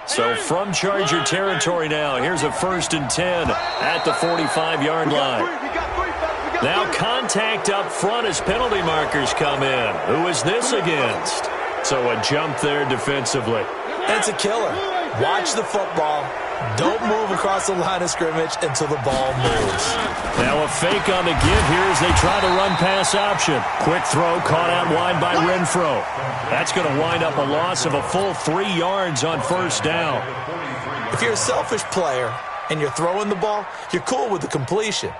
So from Charger territory now, here's a 1st and 10 at the 45-yard line. Now contact up front as penalty markers come in. Who is this against? So a jump there defensively. It's a killer. Watch the football. Don't move across the line of scrimmage until the ball moves. Now a fake on the give here as they try the run-pass option. Quick throw caught out wide by Renfro. That's going to wind up a loss of a full 3 yards on 1st down. If you're a selfish player and you're throwing the ball, you're cool with the completion.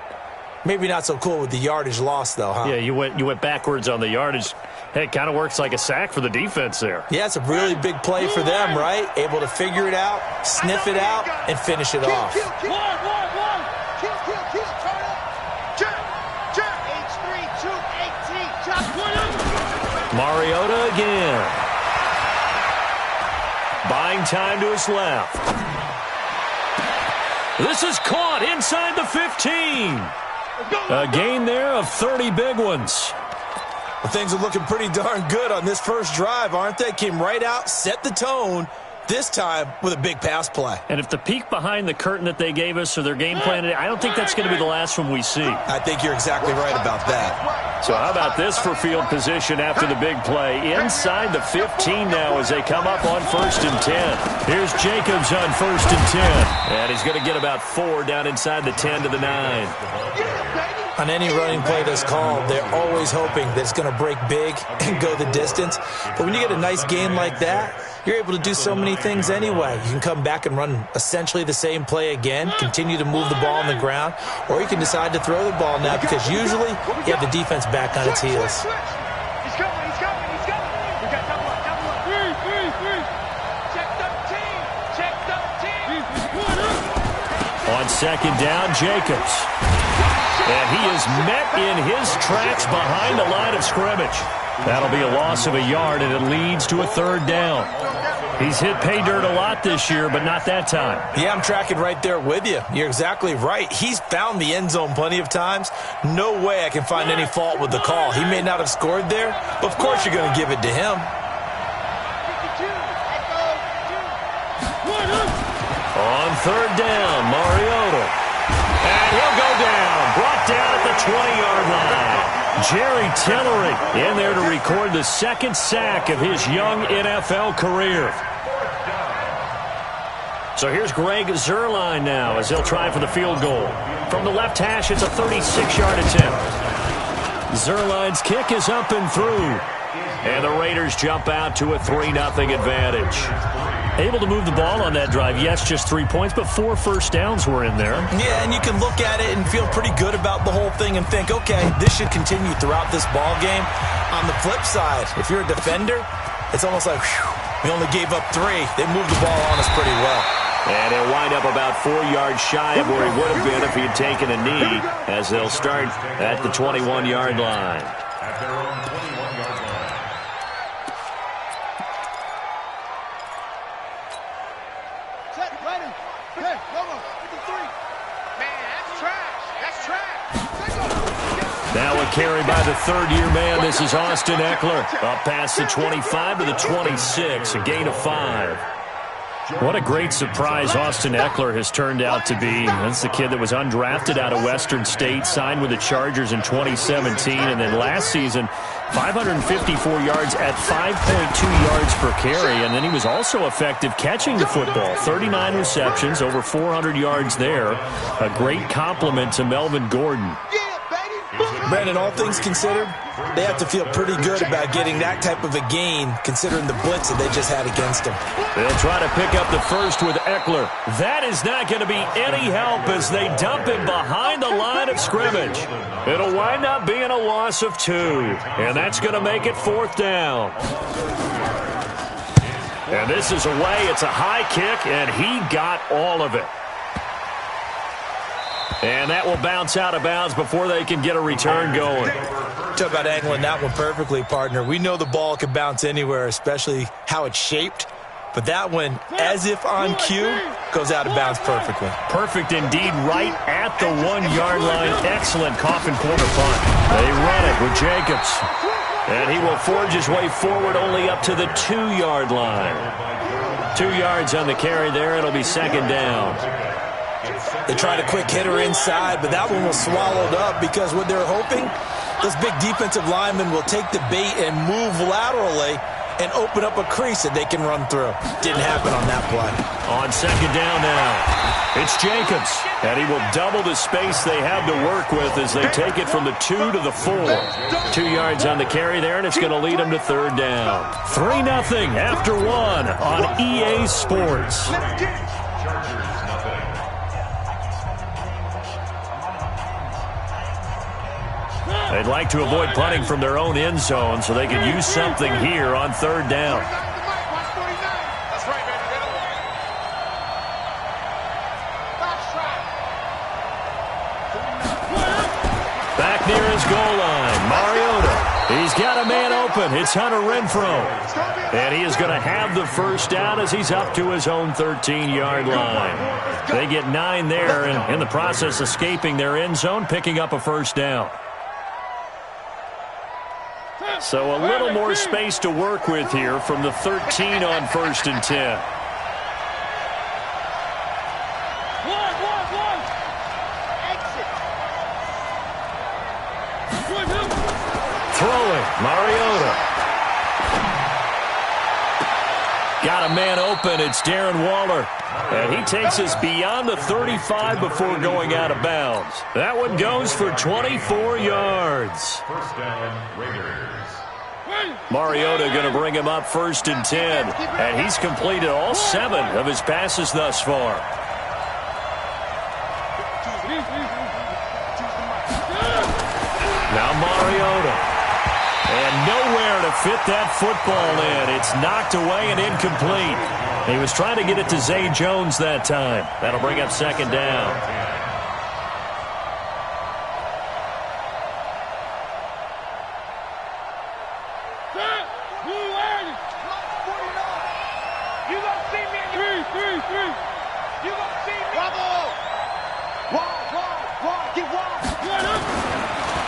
Maybe not so cool with the yardage loss, though, huh? Yeah, you went backwards on the yardage. Hey, it kind of works like a sack for the defense there. Yeah, it's a really big play for them, right? Able to figure it out, sniff it out, and finish it off. Mariota again. Buying time to his left. This is caught inside the 15. A gain there of 30 big ones. Well, things are looking pretty darn good on this first drive, aren't they? Came right out, set the tone, this time with a big pass play. And if the peek behind the curtain that they gave us or their game plan, I don't think that's going to be the last one we see. I think you're exactly right about that. So how about this for field position after the big play? Inside the 15 now as they come up on 1st and 10. Here's Jacobs on 1st and 10. And he's going to get about 4 down inside the 10 to the 9. On any running play that's called, they're always hoping that it's going to break big and go the distance. But when you get a nice gain like that, you're able to do so many things anyway. You can come back and run essentially the same play again, continue to move the ball on the ground, or you can decide to throw the ball now because usually you have the defense back on its heels. He's coming. We got double up. Check 13. On 2nd down, Jacobs. And he is met in his tracks behind the line of scrimmage. That'll be a loss of a yard, and it leads to a 3rd down. He's hit pay dirt a lot this year, but not that time. Yeah, I'm tracking right there with you. You're exactly right. He's found the end zone plenty of times. No way I can find any fault with the call. He may not have scored there, but of course you're going to give it to him. On 3rd down, Mariota. And he'll go down. Brought down at the 20-yard line. Jerry Tillery in there to record the 2nd sack of his young NFL career. So here's Greg Zuerlein now as he'll try for the field goal. From the left hash, it's a 36-yard attempt. Zuerlein's kick is up and through. And the Raiders jump out to a 3-0 advantage. Able to move the ball on that drive. Yes, just 3 points, but 4 first downs were in there. Yeah, and you can look at it and feel pretty good about the whole thing and think, okay, this should continue throughout this ball game. On the flip side, if you're a defender, it's almost like, whew, we only gave up 3. They moved the ball on us pretty well. And he'll wind up about 4 yards shy of where he would have been if he had taken a knee, as they'll start at the 21-yard line. Now a carry by the 3rd-year man. This is Austin Eckler. Up past the 25 to the 26, a gain of 5. What a great surprise Austin Eckler has turned out to be. That's the kid that was undrafted out of Western State, signed with the Chargers in 2017, and then last season, 554 yards at 5.2 yards per carry, and then he was also effective catching the football. 39 receptions, over 400 yards there. A great compliment to Melvin Gordon. Brandon, all things considered, they have to feel pretty good about getting that type of a gain, considering the blitz that they just had against them. They'll try to pick up the first with Eckler. That is not going to be any help as they dump him behind the line of scrimmage. It'll wind up being a loss of 2, and that's going to make it 4th down. And this is away. It's a high kick, and he got all of it. And that will bounce out of bounds before they can get a return going. Talk about angling that one perfectly, partner. We know the ball can bounce anywhere, especially how it's shaped. But that one, as if on cue, goes out of bounds perfectly. Perfect indeed, right at the 1-yard line. Excellent coffin corner punt. They run it with Jacobs. And he will forge his way forward only up to the 2-yard line. 2 yards on the carry there. It'll be second down. They tried a quick hitter inside, but that one was swallowed up because what they're hoping, those big defensive linemen will take the bait and move laterally and open up a crease that they can run through. Didn't happen on that play. On second down now, it's Jacobs, and he will double the space they have to work with as they take it from the 2 to the 4. 2 yards on the carry there, and it's going to lead them to third down. 3-0 after 1 on EA Sports. They'd like to avoid punting from their own end zone so they can use something here on third down. Back near his goal line, Mariota. He's got a man open. It's Hunter Renfrow. And he is going to have the first down as he's up to his own 13-yard line. They get 9 there, and in the process escaping their end zone, picking up a first down. So a little more space to work with here from the 13 on 1st and 10. Throwing, Mariota. Got a man open. It's Darren Waller. And he takes us beyond the 35 before going out of bounds. That one goes for 24 yards. First down, Raiders. Mariota going to bring him up 1st and 10. And he's completed all 7 of his passes thus far. Now Mariota. And nowhere to fit that football in. It's knocked away and incomplete. He was trying to get it to Zay Jones that time. That'll bring up second down.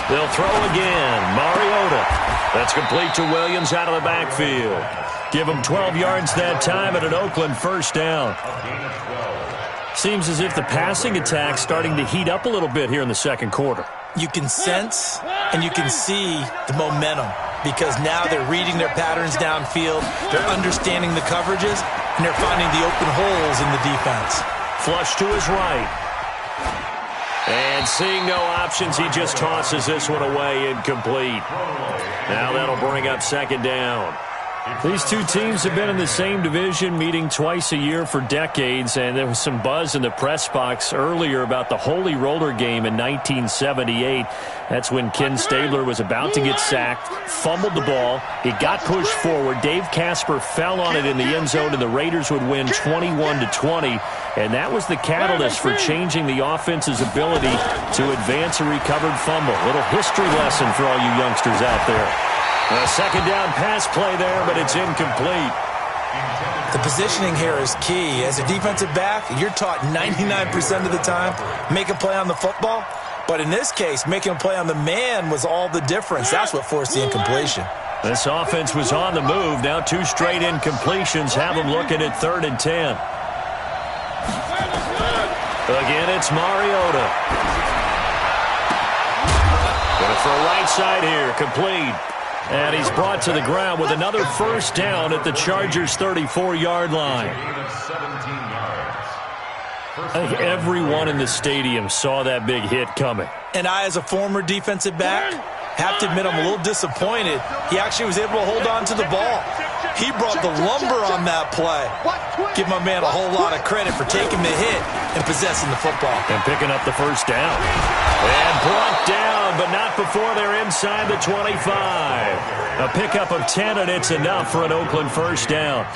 They'll throw again. Mariota. That's complete to Williams out of the backfield. Give him 12 yards that time at an Oakland first down. Seems as if the passing attack's starting to heat up a little bit here in the second quarter. You can sense and you can see the momentum because now they're reading their patterns downfield, they're understanding the coverages, and they're finding the open holes in the defense. Flush to his right. And seeing no options, he just tosses this one away, incomplete. Now that'll bring up second down. These two teams have been in the same division, meeting twice a year for decades, and there was some buzz in the press box earlier about the Holy Roller game in 1978. That's when Ken Stabler was about to get sacked, fumbled the ball, it got pushed forward, Dave Casper fell on it in the end zone, and the Raiders would win 21-20, and that was the catalyst for changing the offense's ability to advance a recovered fumble. Little history lesson for all you youngsters out there. A second down pass play there, but it's incomplete. The positioning here is key. As a defensive back, you're taught 99% of the time, make a play on the football. But in this case, making a play on the man was all the difference. That's what forced the incompletion. This offense was on the move. Now 2 straight incompletions have them looking at 3rd and 10. Again, it's Mariota. Going for a right side here, complete. And he's brought to the ground with another first down at the Chargers' 34-yard line. I think everyone in the stadium saw that big hit coming. And I, as a former defensive back, have to admit I'm a little disappointed. He actually was able to hold on to the ball. He brought the lumber on that play. Give my man a whole lot of credit for taking the hit and possessing the football. And picking up the first down. And brought down, but not before they're inside the 25. A pickup of 10, and it's enough for an Oakland first down.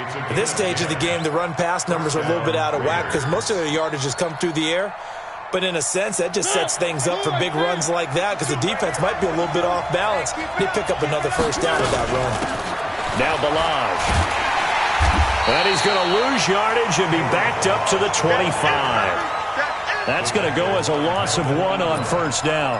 At this stage of the game, the run-pass numbers are a little bit out of whack because most of their yardage has come through the air. But in a sense, that just sets things up for big runs like that because the defense might be a little bit off balance. They pick up another first down with that run. Now Balaj. And he's going to lose yardage and be backed up to the 25. That's going to go as a loss of 1 on first down.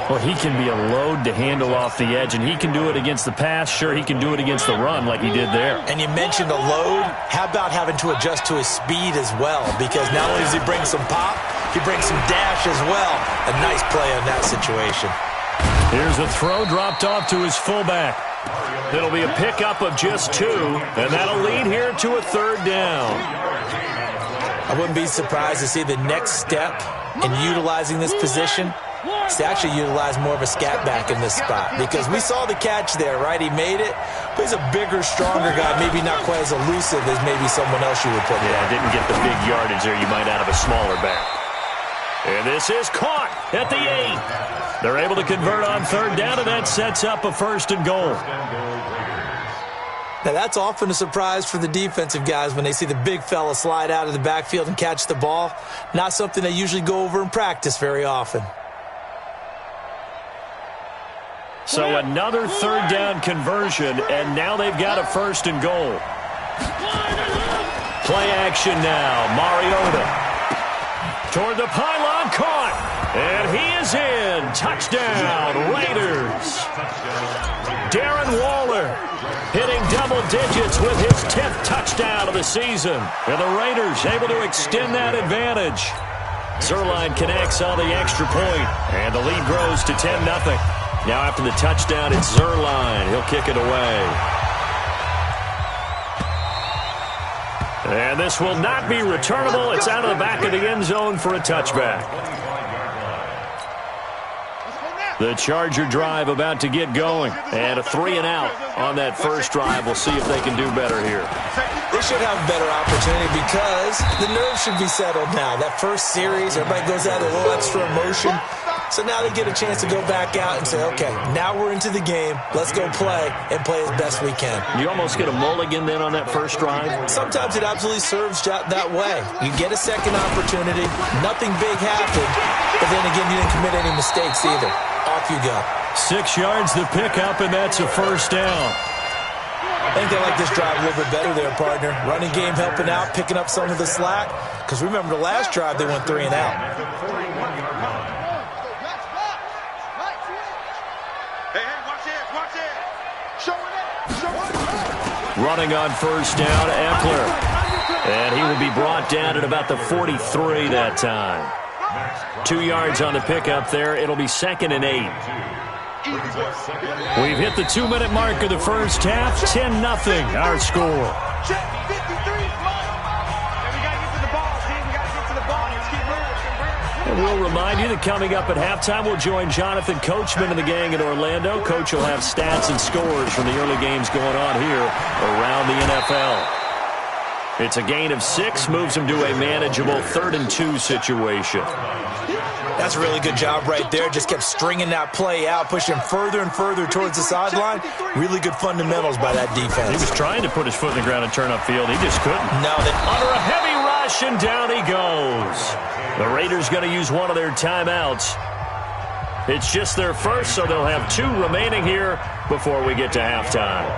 Well, he can be a load to handle off the edge, and he can do it against the pass. Sure, he can do it against the run like he did there. And you mentioned a load. How about having to adjust to his speed as well? Because not only does he bring some pop, he brings some dash as well. A nice play on that situation. Here's a throw dropped off to his fullback. It'll be a pickup of just 2, and that'll lead here to a 3rd down. I wouldn't be surprised to see the next step in utilizing this position is to actually utilize more of a scat back in this spot. Because we saw the catch there, right? He made it, but he's a bigger, stronger guy, maybe not quite as elusive as maybe someone else you would put there. Yeah, didn't get the big yardage there you might out of a smaller back. And this is caught at the 8. They're able to convert on 3rd down, and that sets up a 1st and goal. Now, that's often a surprise for the defensive guys when they see the big fella slide out of the backfield and catch the ball. Not something they usually go over in practice very often. So another 3rd down conversion, and now they've got a 1st and goal. Play action now. Mariota toward the pylon, caught, and he is in. Touchdown, Raiders. Darren Waller hitting double digits with his 10th touchdown of the season. And the Raiders able to extend that advantage. Zuerlein connects on the extra point, and the lead grows to 10-0. Now after the touchdown, it's Zuerlein. He'll kick it away. And this will not be returnable. It's out of the back of the end zone for a touchback. The Charger drive about to get going. And a 3-and-out on that first drive. We'll see if they can do better here. They should have a better opportunity because the nerves should be settled now. That first series, everybody goes out with a little extra emotion. So now they get a chance to go back out and say, okay, now we're into the game. Let's go play and play as best we can. You almost get a mulligan then on that first drive? Sometimes it absolutely serves that way. You get a second opportunity. Nothing big happened. But then again, you didn't commit any mistakes either. Off you go. 6 yards the pickup, and that's a 1st down. I think they like this drive a little bit better there, partner. Running game helping out, picking up some of the slack. Because remember the last drive, they went 3-and-out. Running on 1st down, Eckler. And he will be brought down at about the 43 that time. 2 yards on the pickup there. It'll be 2nd and 8. We've hit the 2-minute mark of the first half. 10-0 our score. And we'll remind you that coming up at halftime, we'll join Jonathan Coachman and the gang in Orlando. Coach will have stats and scores from the early games going on here around the NFL. It's a gain of 6, moves him to a manageable 3rd and 2 situation. That's a really good job right there. Just kept stringing that play out, pushing further and further towards the sideline. Really good fundamentals by that defense. He was trying to put his foot in the ground and turn upfield. He just couldn't. No, under a heavy rush, and down he goes. The Raiders going to use one of their timeouts. It's just their first, so they'll have 2 remaining here before we get to halftime.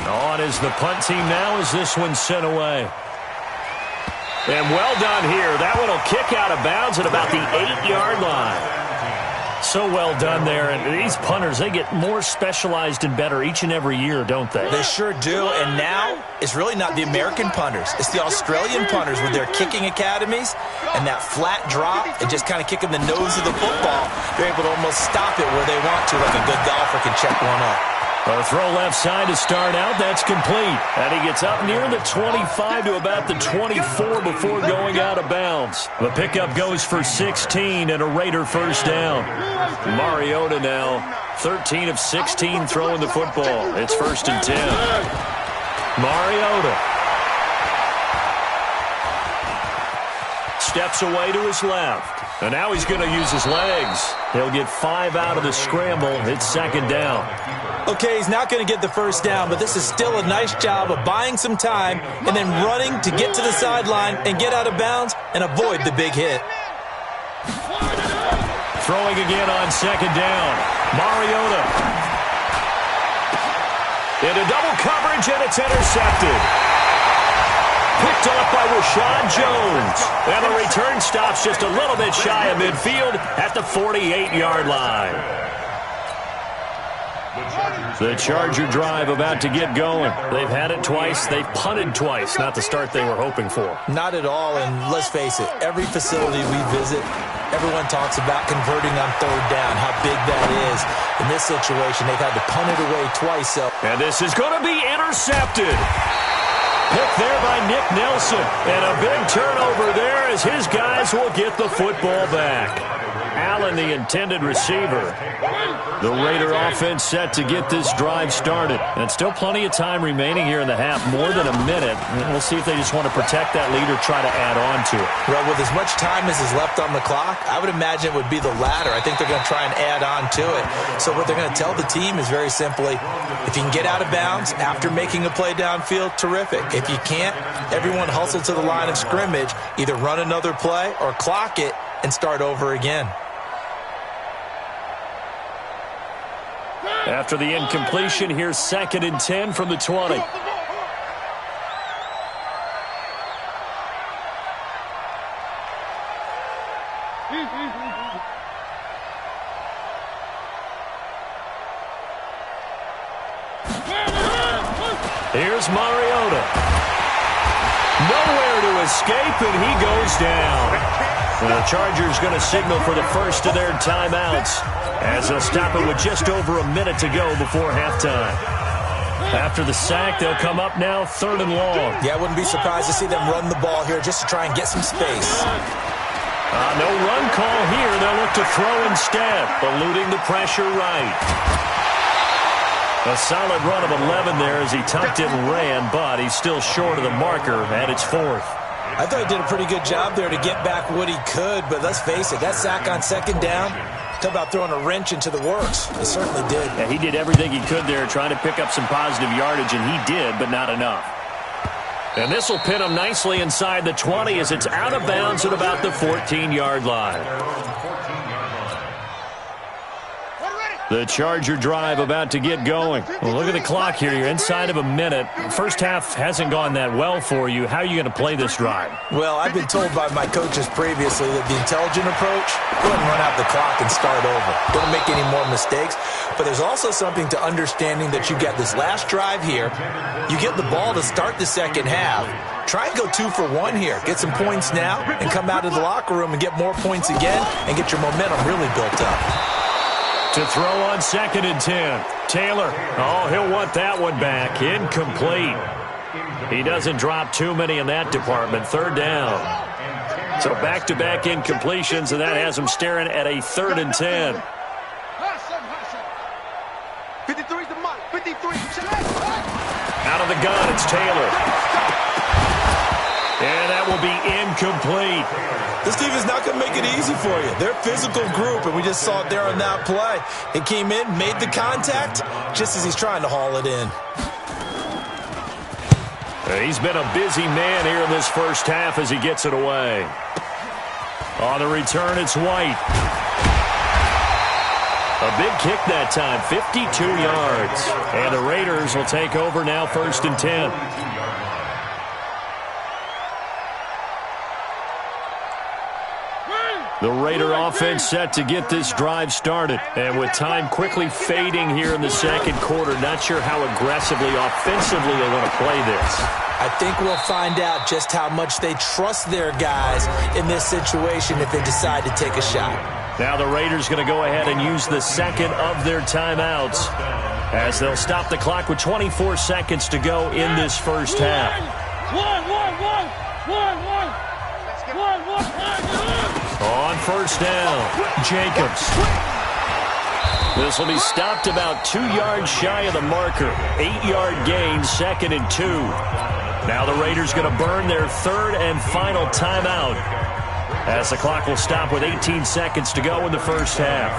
On is the punt team now as this one's sent away. And well done here. That one will kick out of bounds at about the 8-yard line. So well done there. And these punters, they get more specialized and better each and every year, don't they? They sure do. And now it's really not the American punters. It's the Australian punters with their kicking academies and that flat drop and just kind of kicking the nose of the football. They're able to almost stop it where they want to, like a good golfer can check one up. A throw left side to start out. That's complete. And he gets up near the 25 to about the 24 before going out of bounds. The pickup goes for 16 and a Raider first down. Mariota now 13 of 16 throwing the football. It's 1st and 10. Mariota steps away to his left. And now he's going to use his legs. He'll get 5 out of the scramble. It's 2nd down. Okay, he's not going to get the first down, but this is still a nice job of buying some time and then running to get to the sideline and get out of bounds and avoid the big hit. Throwing again on 2nd down. Mariota. Into double coverage, and it's intercepted. Picked off by Rashad Jones. And the return stops just a little bit shy of midfield at the 48-yard line. The Charger drive about to get going. They've had it twice. They've punted twice. Not the start they were hoping for. Not at all, and let's face it, every facility we visit, everyone talks about converting on third down, how big that is. In this situation, they've had to punt it away twice. So. And this is going to be intercepted. Picked there by Nick Nelson. And a big turnover there as his guys will get the football back. Allen, the intended receiver. The Raider offense set to get this drive started. And still plenty of time remaining here in the half, more than a minute. And we'll see if they just want to protect that lead or try to add on to it. Well, with as much time as is left on the clock, I would imagine it would be the latter. I think they're going to try and add on to it. So what they're going to tell the team is very simply, if you can get out of bounds after making a play downfield, terrific. If you can't, everyone hustle to the line of scrimmage, either run another play or clock it and start over again. After the incompletion, here's 2nd and 10 from the 20. Here's Mariota. Nowhere to escape, and he goes down. The Chargers going to signal for the first of their timeouts as they'll stop it with just over a minute to go before halftime. After the sack, they'll come up now 3rd and long. Yeah, I wouldn't be surprised to see them run the ball here just to try and get some space. No run call here. They'll look to throw instead, eluding the pressure right. A solid run of 11 there as he tucked it and ran, but he's still short of the marker, and it's 4th. I thought he did a pretty good job there to get back what he could, but let's face it, that sack on 2nd down, talk about throwing a wrench into the works. It certainly did. Yeah, he did everything he could there trying to pick up some positive yardage, and he did, but not enough. And this will pin him nicely inside the 20 as it's out of bounds at about the 14-yard line. The Charger drive about to get going. Well, look at the clock here. You're inside of a minute. First half hasn't gone that well for you. How are you going to play this drive? Well, I've been told by my coaches previously that the intelligent approach, go ahead and run out the clock and start over. Don't make any more mistakes. But there's also something to understanding that you got this last drive here. You get the ball to start the second half. Try and go 2 for 1 here. Get some points now and come out of the locker room and get more points again and get your momentum really built up. To throw on 2nd and 10. Taylor, he'll want that one back. Incomplete. He doesn't drop too many in that department. 3rd down. So back-to-back incompletions, and that has him staring at a 3rd and 10. 53's the mark. 53. Out of the gun, it's Taylor. And that will be incomplete. This team is not going to make it easy for you. They're a physical group, and we just saw it there on that play. It came in, made the contact, just as he's trying to haul it in. He's been a busy man here in this first half as he gets it away. On the return, it's White. A big kick that time, 52 yards. And the Raiders will take over now 1st and 10. The Raider offense set to get this drive started. And with time quickly fading here in the second quarter, not sure how aggressively, offensively they want to play this. I think we'll find out just how much they trust their guys in this situation if they decide to take a shot. Now the Raiders going to go ahead and use the second of their timeouts as they'll stop the clock with 24 seconds to go in this first half. On 1st down, Jacobs. This will be stopped about 2 yards shy of the marker. 8-yard gain, 2nd and 2. Now the Raiders going to burn their 3rd and final timeout as the clock will stop with 18 seconds to go in the first half.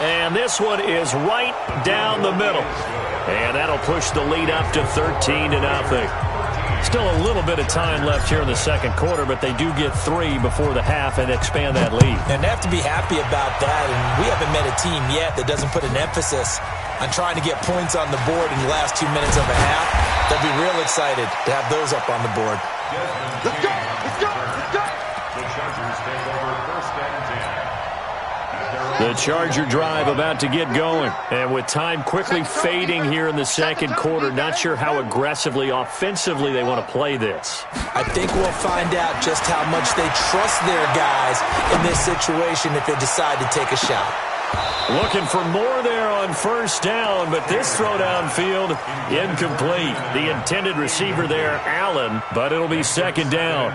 And this one is right down the middle. And that'll push the lead up to 13-0. Still a little bit of time left here in the second quarter, but they do get 3 before the half and expand that lead. And they have to be happy about that. And we haven't met a team yet that doesn't put an emphasis on trying to get points on the board in the last 2 minutes of a half. They'll be real excited to have those up on the board. Let's go! Let's go! Let's go! The Chargers take over first and 10. The Charger drive about to get going. And with time quickly fading here in the second quarter, not sure how aggressively, offensively they want to play this. I think we'll find out just how much they trust their guys in this situation if they decide to take a shot. Looking for more there on first down, but this throw downfield, incomplete. The intended receiver there, Allen, but it'll be second down.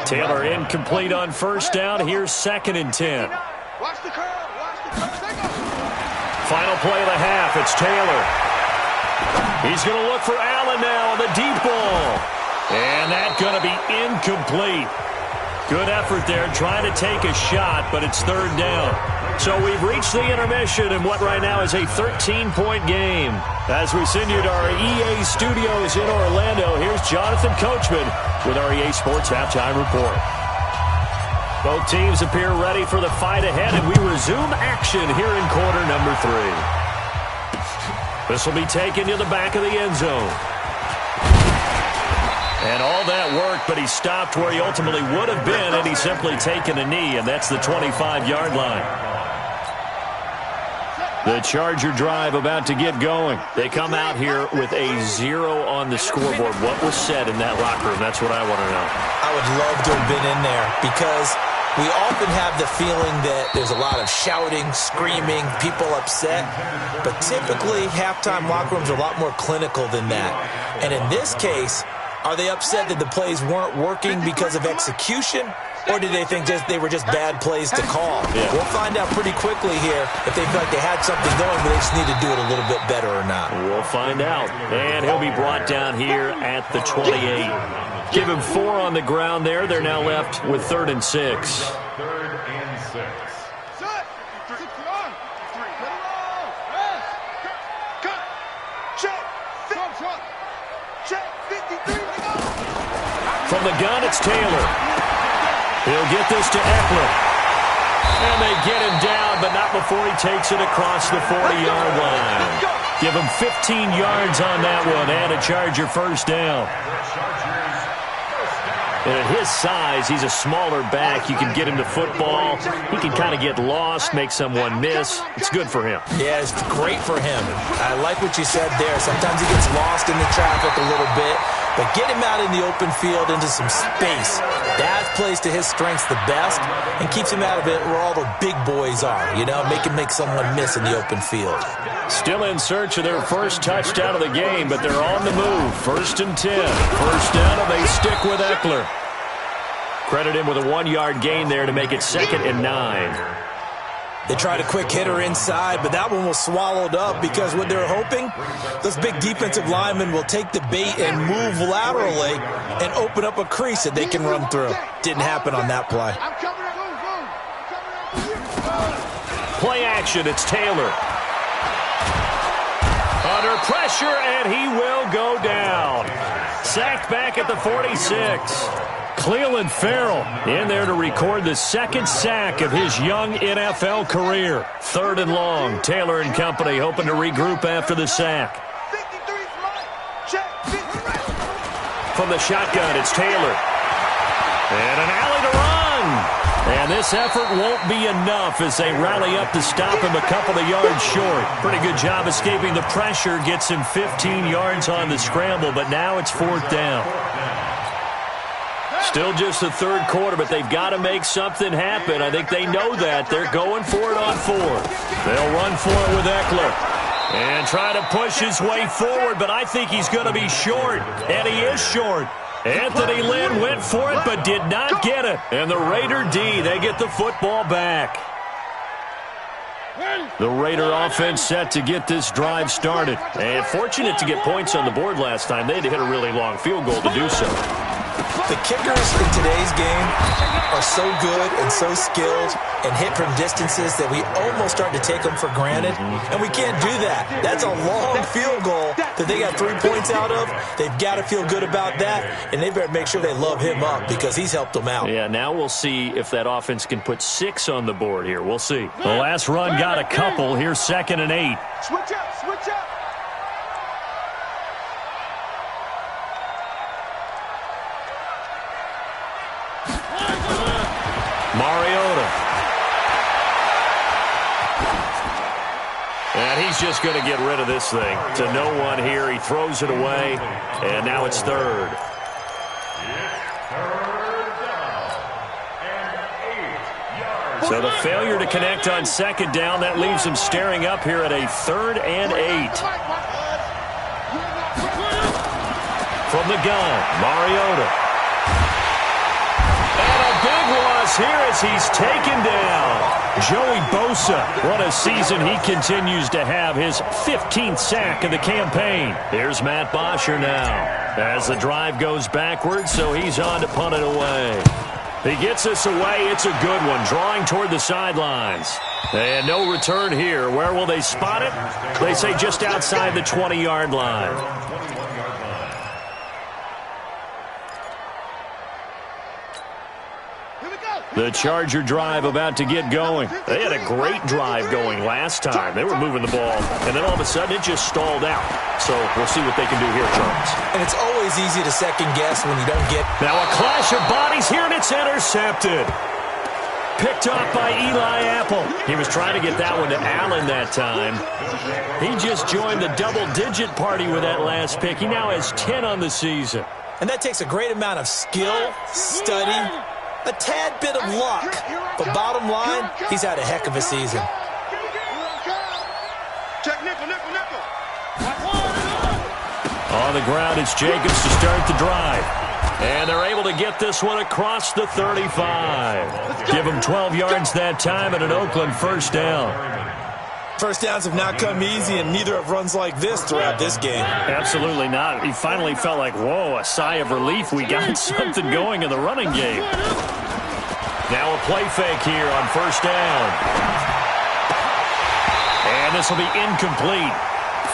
Taylor incomplete on first down. Here's second and 10. Watch the curve. Watch the curve. Final play of the half. It's Taylor. He's going to look for Allen now on the deep ball. And that's going to be incomplete. Good effort there trying to take a shot, but it's third down. So we've reached the intermission in what right now is a 13-point game. As we send you to our EA studios in Orlando, here's Jonathan Coachman with our EA Sports Halftime Report. Both teams appear ready for the fight ahead, and we resume action here in quarter number 3. This will be taken to the back of the end zone. And all that work, but he stopped where he ultimately would have been had he simply taken a knee, and that's the 25-yard line. The Charger drive about to get going. They come out here with a 0 on the scoreboard. What was said in that locker room? That's what I want to know. I would love to have been in there because we often have the feeling that there's a lot of shouting, screaming, people upset. But typically, halftime locker rooms are a lot more clinical than that. And in this case, are they upset that the plays weren't working because of execution? Or did they think they were just bad plays to call? Yeah. We'll find out pretty quickly here if they feel like they had something going, but they just need to do it a little bit better or not. We'll find out. And he'll be brought down here at the 28. Give him 4 on the ground there. They're now left with 3rd and 6. Third and 6. From the gun, it's Taylor. He'll get this to Eckler. And they get him down, but not before he takes it across the 40-yard line. Give him 15 yards on that one and a Charger first down. And at his size, he's a smaller back. You can get him to football. He can kind of get lost, make someone miss. It's good for him. Yeah, it's great for him. I like what you said there. Sometimes he gets lost in the traffic a little bit. But get him out in the open field into some space. That plays to his strengths the best and keeps him out of it where all the big boys are. You know, make someone miss in the open field. Still in search of their first touchdown of the game, but they're on the move. 1st and 10. First down, and they stick with Eckler. Credit him with a 1-yard gain there to make it 2nd and 9. They tried a quick hitter inside, but that one was swallowed up because what they're hoping, those big defensive linemen will take the bait and move laterally and open up a crease that they can run through. Didn't happen on that play. Play action, it's Taylor. Under pressure, and he will go down. Sacked back at the 46. Cleveland Farrell in there to record the 2nd sack of his young NFL career. 3rd and long. Taylor and company hoping to regroup after the sack. From the shotgun, it's Taylor. And an alley to run. And this effort won't be enough as they rally up to stop him a couple of yards short. Pretty good job escaping the pressure. Gets him 15 yards on the scramble, but now it's 4th down. Still just the 3rd quarter, but they've got to make something happen. I think they know that. They're going for it on 4. They'll run for it with Eckler. And try to push his way forward, but I think he's going to be short. And he is short. Anthony Lynn went for it, but did not get it. And the Raider D, they get the football back. The Raider offense set to get this drive started. And fortunate to get points on the board last time. They had to hit a really long field goal to do so. The kickers in today's game are so good and so skilled and hit from distances that we almost start to take them for granted, and we can't do that. That's a long field goal that they got 3 points out of. They've got to feel good about that, and they better make sure they love him up because he's helped them out. Yeah, now we'll see if that offense can put 6 on the board here. We'll see. The last run got a couple. Here's 2nd and 8. Switch up, switch up. Mariota. And he's just going to get rid of this thing. To no one here. He throws it away. And now it's 3rd. So the failure to connect on 2nd down, that leaves him staring up here at a 3rd and 8. From the gun, Mariota. Big loss here as he's taken down. Joey Bosa, what a season he continues to have, his 15th sack of the campaign. Here's Matt Bosher now as the drive goes backwards, so he's on to punt it away. He gets this away. It's a good one, drawing toward the sidelines. And no return here. Where will they spot it? They say just outside the 20-yard line. The Charger drive about to get going. They had a great drive going last time. They were moving the ball, and then all of a sudden it just stalled out. So we'll see what they can do here, Charles. And it's always easy to second guess when you don't get... Now a clash of bodies here, and it's intercepted. Picked up by Eli Apple. He was trying to get that one to Allen that time. He just joined the double-digit party with that last pick. He now has 10 on the season. And that takes a great amount of skill, study, a tad bit of luck. But bottom line, he's had a heck of a season. Check nickel, nickel, nickel. On the ground, it's Jacobs to start the drive. And they're able to get this one across the 35. Give them 12 yards that time and an Oakland 1st down. First downs have not come easy, and neither have runs like this throughout this game. Absolutely not. He finally felt like, whoa, a sigh of relief. We got something going in the running game. Now a play fake here on 1st down. And this will be incomplete.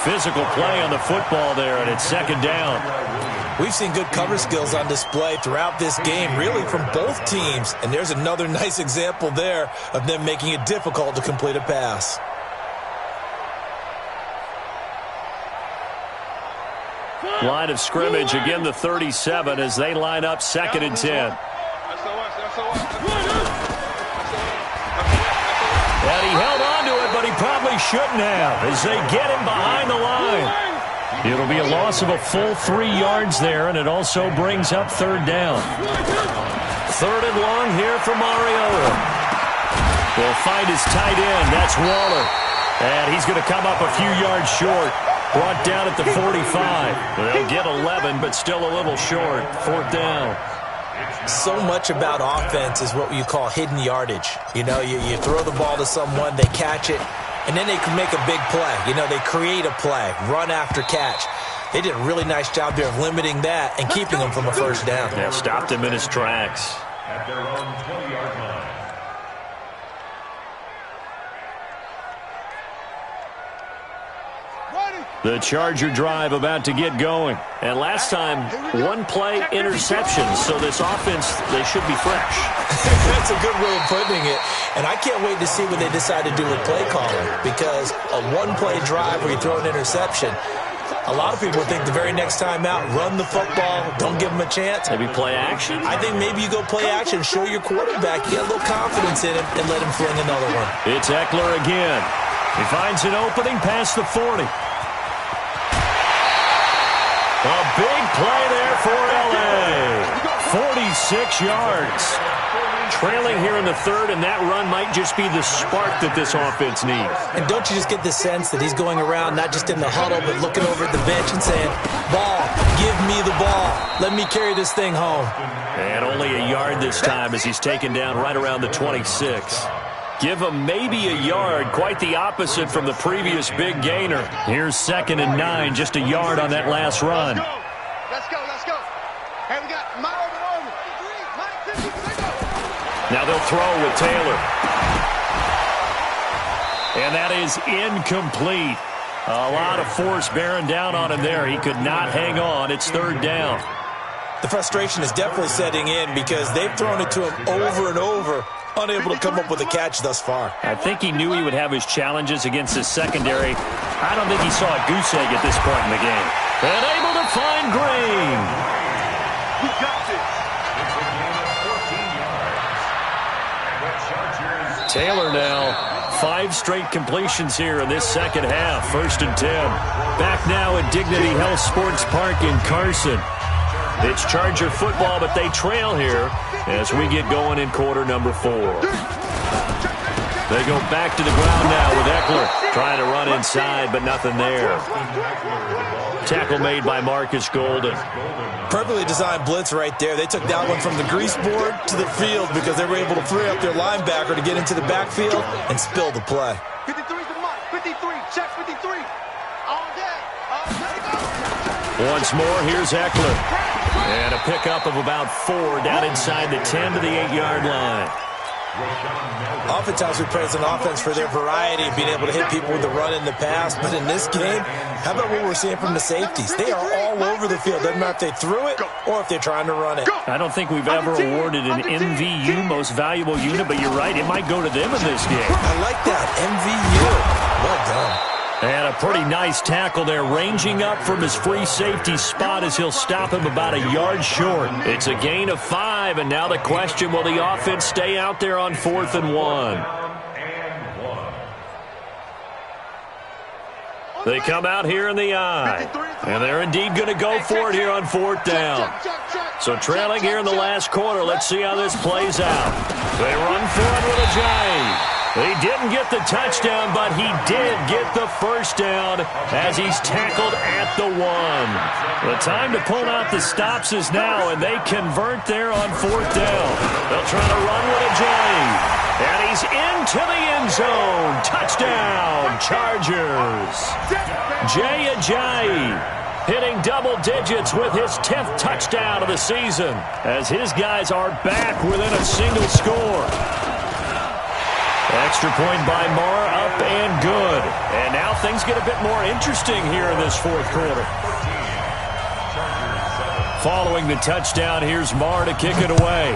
Physical play on the football there, and it's 2nd down. We've seen good cover skills on display throughout this game, really from both teams. And there's another nice example there of them making it difficult to complete a pass. Line of scrimmage, again the 37 as they line up 2nd and 10. And he held on to it, but he probably shouldn't have as they get him behind the line. It'll be a loss of a full 3 yards there, and it also brings up 3rd down. 3rd and long here for Mariota. Will find his tight end. That's Waller. And he's going to come up a few yards short. Brought down at the 45. They'll get 11, but still a little short. 4th down. So much about offense is what you call hidden yardage. You know, you throw the ball to someone, they catch it, and then they can make a big play. You know, they create a play, run after catch. They did a really nice job there of limiting that and keeping him from a 1st down. Yeah, stopped him in his tracks. At their own 20-yard line. The Charger drive about to get going. And last time, 1-play interception. So this offense, they should be fresh. That's a good way of putting it. And I can't wait to see what they decide to do with play calling. Because a 1-play drive where you throw an interception, a lot of people think the very next time out, run the football, don't give them a chance. Maybe play action? I think maybe you go play action, show your quarterback, get a little confidence in him, and let him fling another one. It's Eckler again. He finds an opening past the 40. A big play there for L.A. 46 yards. Trailing here in the 3rd, and that run might just be the spark that this offense needs. And don't you just get the sense that he's going around, not just in the huddle, but looking over at the bench and saying, ball, give me the ball. Let me carry this thing home. And only a yard this time as he's taken down right around the 26. Give him maybe a yard, quite the opposite from the previous big gainer. Here's 2nd and 9, just a yard on that last run. Let's go, let's go. Hey, we got Miles Morgan. Now they'll throw with Taylor. And that is incomplete. A lot of force bearing down on him there. He could not hang on. It's third down. The frustration is definitely setting in because they've thrown it to him over and over, unable to come up with a catch thus far. I think he knew he would have his challenges against his secondary. I don't think he saw a goose egg at this point in the game. And able to find Green. We got this. It's a gain of 14 yards. And the Chargers. Taylor now. 5 straight completions here in this second half. 1st and 10. Back now at Dignity Health Sports Park in Carson. It's Charger football, but they trail here as we get going in quarter number 4. They go back to the ground now with Eckler. Trying to run inside, but nothing there. Tackle made by Marcus Golden. Perfectly designed blitz right there. They took that one from the grease board to the field because they were able to free up their linebacker to get into the backfield and spill the play. 53's the mark. 53. Check 53. All day. All day. Once more, here's Eckler. And a pickup of about 4 down inside the 10 to the 8-yard line. Oftentimes we praise an offense for their variety of being able to hit people with the run in the pass. But in this game, how about what we're seeing from the safeties? They are all over the field. Doesn't matter if they threw it or if they're trying to run it. I don't think we've ever awarded an MVU, most valuable unit, but you're right, it might go to them in this game. I like that. MVU. Well done. And a pretty nice tackle there, ranging up from his free safety spot as he'll stop him about a yard short. It's a gain of 5, and now the question, will the offense stay out there on 4th and 1? They come out here in the eye, and they're indeed going to go for it here on 4th down. So trailing here in the last quarter, let's see how this plays out. They run for it with a J. He didn't get the touchdown, but he did get the first down as he's tackled at the 1. The time to pull out the stops is now, and they convert there on 4th down. They'll try to run with a J. And he's into the end zone. Touchdown, Chargers. Jay Ajayi hitting double digits with his 10th touchdown of the season as his guys are back within a single score. Extra point by Marr, up and good. And now things get a bit more interesting here in this 4th quarter. Following the touchdown, here's Marr to kick it away.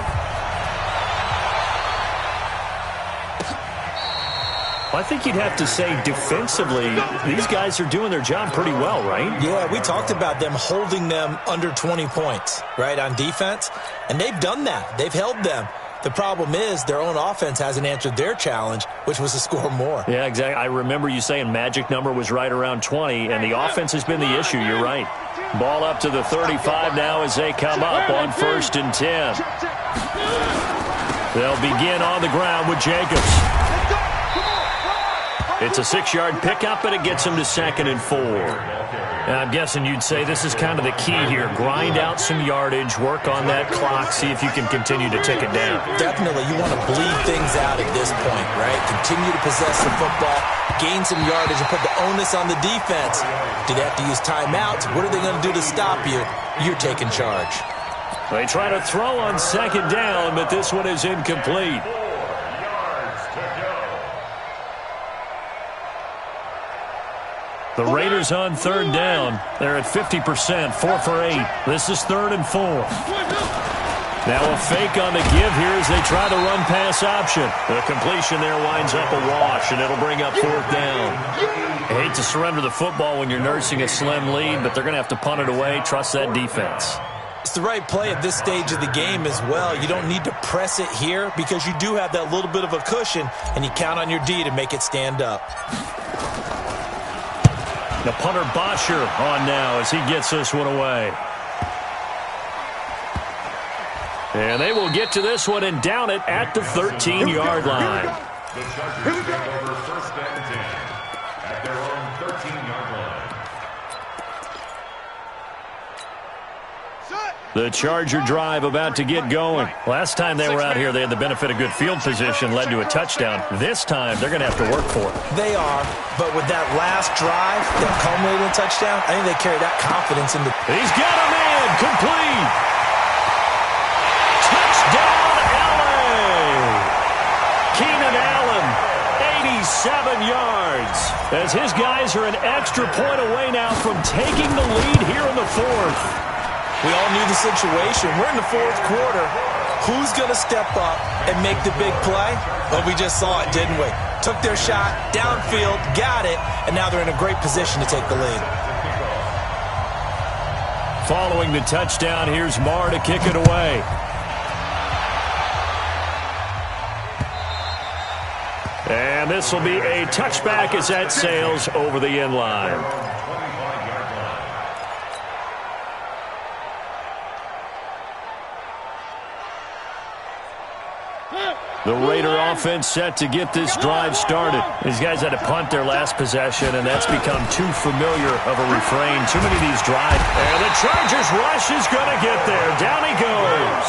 I think you'd have to say defensively, these guys are doing their job pretty well, right? Yeah, we talked about them holding them under 20 points, right, on defense. And they've done that. They've held them. The problem is their own offense hasn't answered their challenge, which was to score more. Yeah, exactly. I remember you saying magic number was right around 20, and the offense has been the issue. You're right. Ball up to the 35 now as they come up on 1st and 10. They'll begin on the ground with Jacobs. It's a 6-yard pickup, and it gets them to 2nd and 4. And I'm guessing you'd say this is kind of the key here. Grind out some yardage, work on that clock, see if you can continue to tick it down. Definitely. You want to bleed things out at this point, right? Continue to possess the football, gain some yardage, and put the onus on the defense. Do they have to use timeouts? What are they going to do to stop you? You're taking charge. They try to throw on 2nd down, but this one is incomplete. The Raiders on 3rd down. They're at 50%, 4 for 8. This is 3rd and 4. Now a fake on the give here as they try the run-pass option. The completion there winds up a wash, and it'll bring up 4th down. I hate to surrender the football when you're nursing a slim lead, but they're going to have to punt it away. Trust that defense. It's the right play at this stage of the game as well. You don't need to press it here because you do have that little bit of a cushion, and you count on your D to make it stand up. The punter Bosher on now as he gets this one away. And they will get to this one and down it at the 13-yard line. The Chargers take over 1st and 10 at their own 13-yard line. The Charger drive about to get going. Last time they were out here, they had the benefit of good field position, led to a touchdown. This time, they're going to have to work for it. They are, but with that last drive that culminated in a touchdown, I think they carry that confidence into. He's got a man, complete. yards. As his guys are an extra point away now from taking the lead here in the fourth. We all knew the situation. We're in the fourth quarter. Who's going to step up and make the big play? Well, we just saw it, didn't we? Took their shot, downfield, got it, and now they're in a great position to take the lead. Following the touchdown, here's Marr to kick it away. And this will be a touchback as that sails over the end line. The Raider offense set to get this drive started. These guys had to punt their last possession, and that's become too familiar of a refrain. Too many of these drives. And the Chargers rush is going to get there. Down he goes.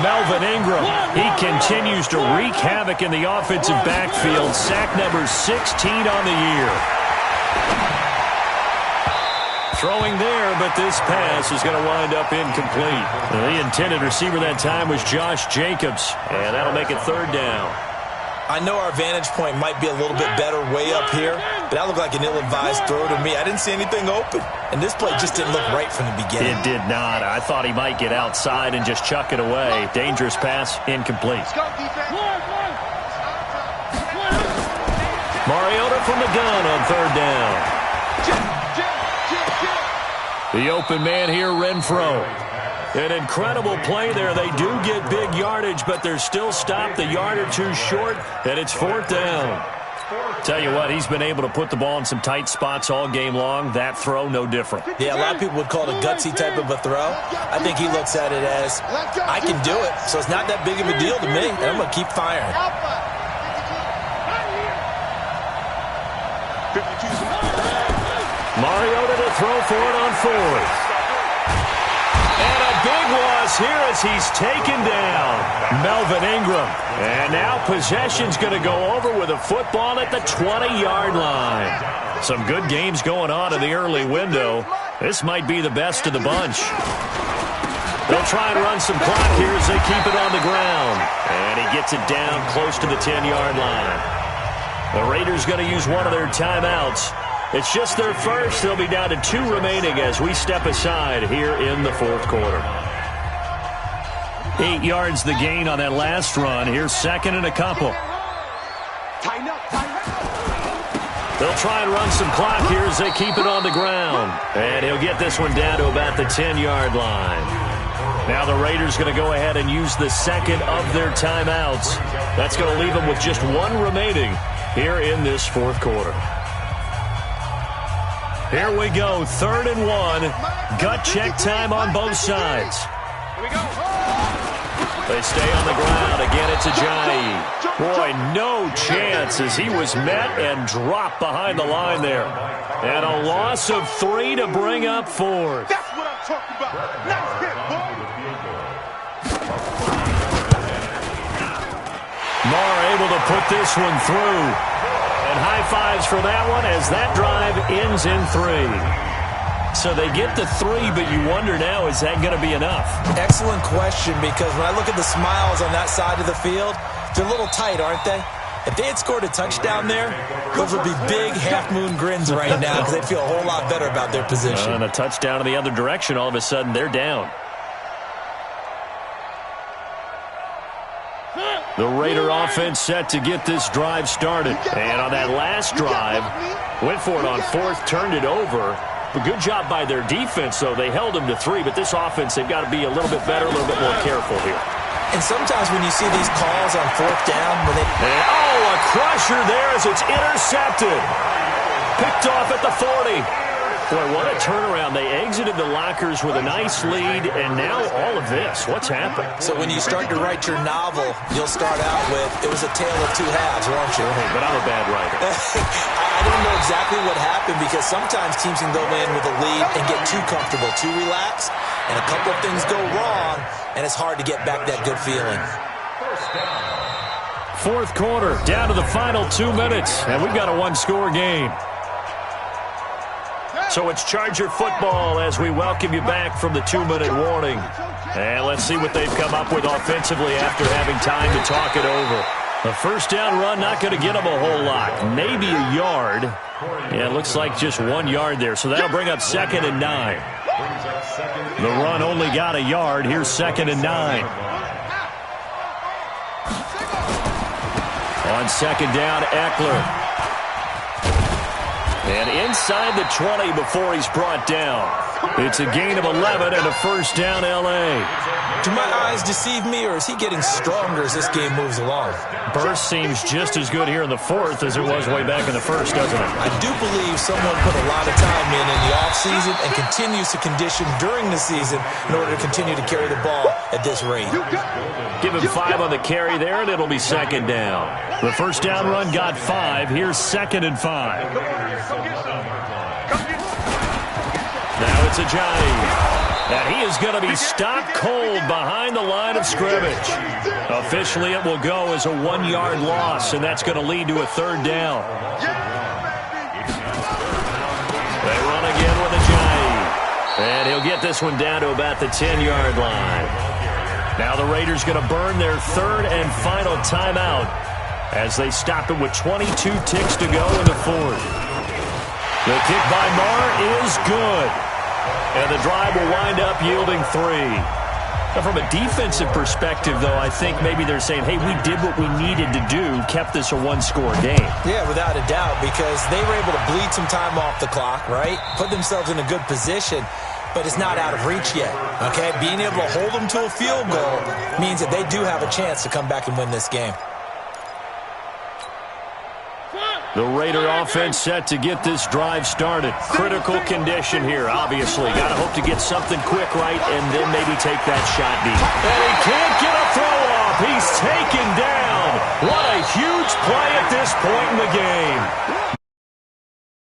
Melvin Ingram. He continues to wreak havoc in the offensive backfield. Sack number 16 on the year. Throwing there, but this pass is going to wind up incomplete. The intended receiver that time was Josh Jacobs, and that'll make it third down. I know our vantage point might be a little bit better way up here, but that looked like an ill-advised throw to me. I didn't see anything open, and this play just didn't look right from the beginning. It did not. I thought he might get outside and just chuck it away. Dangerous pass, incomplete. Mariota from the gun on third down. The open man here, Renfro. An incredible play there. They do get big yardage, but they're still stopped a yard or two short, and it's fourth down. Tell you what, he's been able to put the ball in some tight spots all game long. That throw, no different. Yeah, a lot of people would call it a gutsy type of a throw. I think he looks at it as, I can do it, so it's not that big of a deal to me, and I'm going to keep firing. Mariota to throw for it on fourth. And a big loss here as he's taken down. Melvin Ingram. And now possession's going to go over with a football at the 20-yard line. Some good games going on in the early window. This might be the best of the bunch. They'll try and run some clock here as they keep it on the ground. And he gets it down close to the 10-yard line. The Raiders going to use one of their timeouts. It's just their first. They'll be down to 2 remaining as we step aside here in the fourth quarter. 8 yards the gain on that last run. Here's second and a couple. They'll try and run some clock here as they keep it on the ground. And he'll get this one down to about the 10-yard line. Now the Raiders going to go ahead and use the second of their timeouts. That's going to leave them with just 1 remaining here in this fourth quarter. Here we go, 3rd and 1. Gut check time on both sides. Here we go. They stay on the ground. Again, it's Ajayi. Boy, no chance as he was met and dropped behind the line there. And a loss of 3 to bring up 4th. That's what I'm talking about. Nice hit, boy. Marr able to put this one through. And high fives for that one as that drive ends in 3. So they get the 3, but you wonder now, is that going to be enough? Excellent question, because when I look at the smiles on that side of the field, they're a little tight, aren't they? If they had scored a touchdown there, those would be big half-moon grins right now because they'd feel a whole lot better about their position. And a touchdown in the other direction, all of a sudden they're down. The Raider offense set to get this drive started. And on that last drive, went for it on 4th, turned it over. A good job by their defense, though. They held them to 3, but this offense, they've got to be a little bit better, a little bit more careful here. And sometimes when you see these calls on 4th down, when they... And, a crusher there as it's intercepted. Picked off at the 40. Boy, what a turnaround. They exited the lockers with a nice lead, and now all of this. What's happened? So when you start to write your novel, you'll start out with, it was a tale of 2 halves, won't you? But I'm a bad writer. I don't know exactly what happened, because sometimes teams can go in with a lead and get too comfortable, too relaxed, and a couple of things go wrong, and it's hard to get back that good feeling. Fourth quarter, down to the final 2 minutes, and we've got a 1-score game. So it's Charger football as we welcome you back from the 2-minute warning. And let's see what they've come up with offensively after having time to talk it over. The first down run not going to get him a whole lot. Maybe a yard. Yeah, it looks like just 1 yard there. So that'll bring up 2nd and 9. The run only got a yard. Here's 2nd and 9. On 2nd down, Eckler. And inside the 20 before he's brought down. It's a gain of 11 and a first down, L.A. Do my eyes deceive me, or is he getting stronger as this game moves along? Burst seems just as good here in the 4th as it was way back in the 1st, doesn't it? I do believe someone put a lot of time in the offseason and continues to condition during the season in order to continue to carry the ball at this rate. Give him 5 on the carry there, and it'll be 2nd down. The first down run got 5. Here's 2nd and 5. Now it's Ajayi. And he is going to be stopped cold behind the line of scrimmage. Officially, it will go as a 1-yard loss, and that's going to lead to a 3rd down. They run again with Ajayi. And he'll get this one down to about the 10-yard line. Now the Raiders going to burn their 3rd and final timeout as they stop it with 22 ticks to go in the 4th. The kick by Marr is good. And the drive will wind up yielding 3. Now, from a defensive perspective, though, I think maybe they're saying, hey, we did what we needed to do, kept this a 1-score game. Yeah, without a doubt, because they were able to bleed some time off the clock, right? Put themselves in a good position, but it's not out of reach yet, okay? Being able to hold them to a field goal means that they do have a chance to come back and win this game. The Raider offense set to get this drive started. Critical condition here, obviously. Got to hope to get something quick right and then maybe take that shot deep. And he can't get a throw off. He's taken down. What a huge play at this point in the game.